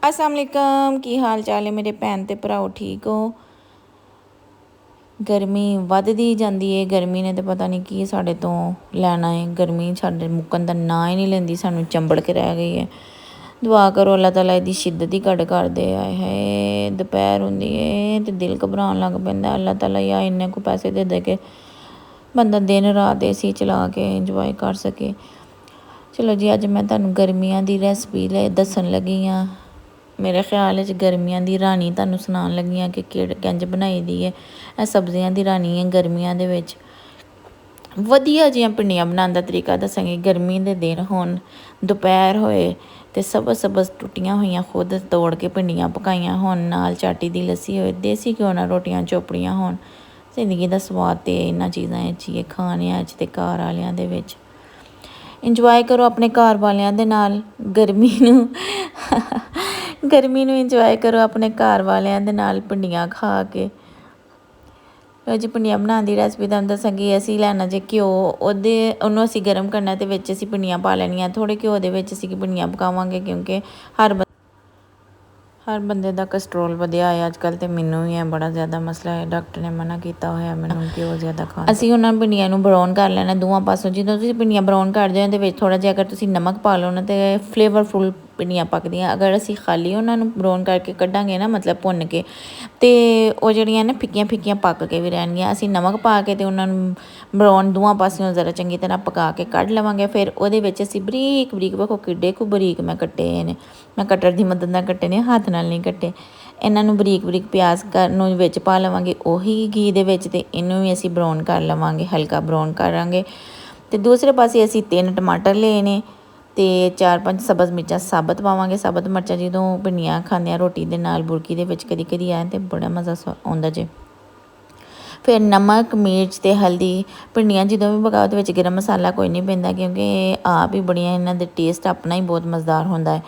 अस्सलाम वालेकुम, की हाल चाल है मेरे भैन ते भराओ, ठीक हो। गर्मी वधदी जांदी है। गर्मी ने तो पता नहीं की साढ़े तो लैना है। गर्मी साढ़े मुक्कन का ना ही नहीं लेंदी, सानू चंबड़ के रह गई है। दुआ करो अल्लाह ताला इसदी शिद्दत ही घट कर दे। आए हाय दोपहर होंदी है तो दिल घबरान लग पैंदा। अल्लाह ताला या इन्ने को पैसे दे के बंदा दिन रात एसी चला के इंजॉय कर सके। चलो जी, अज मैं तुहानू गर्मियां दी रेसिपी दसन लगी हाँ। मेरे ख्याल गर्मियां दी रानी तुहानू सुनान लगी हाँ कि किंज बनाई दी है। यह सब्जियां दी रानी है गर्मियां दे विच। वधिया जिहियां भिंडियां बनाने का तरीका दसांगी। गर्मी के दिन होन, दोपहर होए ते सबज टुटियां हुई खुद तोड़ के भिंडियां पकाइयां होन, नाल चाटी दी लस्सी होए, देसी घ्यो नाल रोटियां चोपड़ियां होन। जिंदगी का स्वाद तो इन्हां चीज़ां च ही है, खाने च ते घर वालियां दे विच। इंजॉय करो अपने घर वालियां दे नाल गर्मी नू गर्मी नू इंजॉय करो अपने घर वालियां दे नाल भिंडियां खा के। जी भिंडियां बनाने की रेसिपी तुहानू दसांगी। असीं लैना जे घ्यो, ਉਹਨੂੰ ਅਸੀਂ गर्म करना ते विच असीं भिंडियां पा लैनियां। थोड़े घ्यो दे विच असीं भिंडियां पकावांगे क्योंकि हर बंदे का कस्ट्रोल वधिया है अजकल। तो मैनू भी है बड़ा ज़्यादा मसला है, डॉक्टर ने मना किया होया मैनू घ्यो ज़्यादा खाना। असीं उन्हां भिंडियां नू ब्राउन कर लेना दोवां पासों। जो तुसीं भिंडियां ब्राउन करदे हो ते थोड़ा जिहा अगर तुसीं नमक पा लो ना तो फ्लेवरफुल भिंडियां पकदियां। अगर असीं खाली उन्हां नू ब्राउन करके कड्डांगे ना, मतलब भुन के, तो वो जिहड़ियां ना फिक्कियां फिक्कियां पक के भी रहणगियां। असीं नमक पा के ते उन्हां नू ब्राउन दोवां पासियों ज़रा चंगी तरह पका के कढ लवांगे। फिर उहदे विच असीं बरीक बरीक, वेखो किड्डे कु बरीक मैं कट्टे ने। मैं कटर की मदद नाल कट्टे ने, हत्थ नाल नहीं कट्टे। इन्हां नू बरीक बरीक प्याज नू विच पा लवांगे उही घी दे विच, ते इनू भी असीं ब्राउन कर लवांगे, हल्का ब्राउन करांगे। ते दूसरे पासे असीं 3 टमाटर ले ने ते 4-5 सब्ज़ मिर्चां साबत पावांगे। साबत मिर्चां जदों भिंडियां खांदे रोटी दे नाल बुरकी दे विच कदी कदी आए तो बड़ा मज़ा आउंदा जे। फिर नमक मिर्च ते हल्दी। भिंडियां जदों भी पकाओ तो गर्म मसाला कोई नहीं पैंदा क्योंकि आप ही बड़ियां इन्हां दे टेस्ट अपना ही बहुत मज़ेदार होंदा है।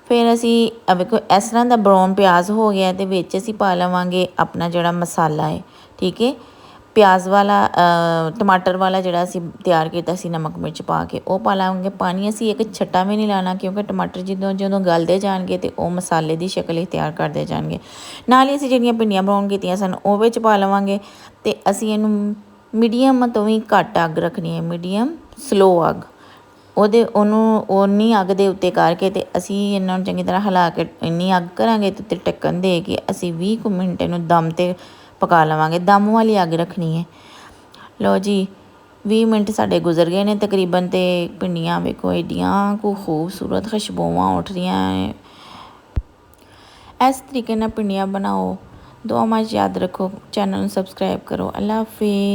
फिर असी वेखो इस तरह का ब्राउन प्याज हो गया तो विच असीं पा लवांगे अपना जिहड़ा मसाला है, ठीक है। प्याज वाला टमाटर वाला जिहड़ा असीं तैयार किया सी नमक मिर्च पा के, वो पा लवांगे। पानी असीं एक छट्टा भी नहीं लाना क्योंकि टमाटर जदों गलदे जाणगे तो वो मसाले की शक्ल इख्तियार करते जाणगे। नाल ही असीं जिहड़ियां भिंडियां ब्राउन कीतियां सन वो विच पा लवांगे ते असीं इहनूं मीडियम तो भी घट अग रखनी है, मीडियम स्लो अग। उन्नी अग दे उत्ते करके ते असीं इन्हां नूं चंगी तरह हिला के इन्नी अग करांगे ते ढक्कन दे के असीं 20 मिनट इहनूं दम ते पका लवांगे। दम वाली अग रखनी है। लो जी 20 मिनट साडे गुजर गए ने तकरीबन, ते भिंडियां वेखो एडियां को खूबसूरत खुशबुआं उठ रहियां हैं। इस तरीके नाल भिंडियां बनाओ। दुआ में याद रखो, चैनल नूं सबसक्राइब करो। अल्लाह हाफिज़।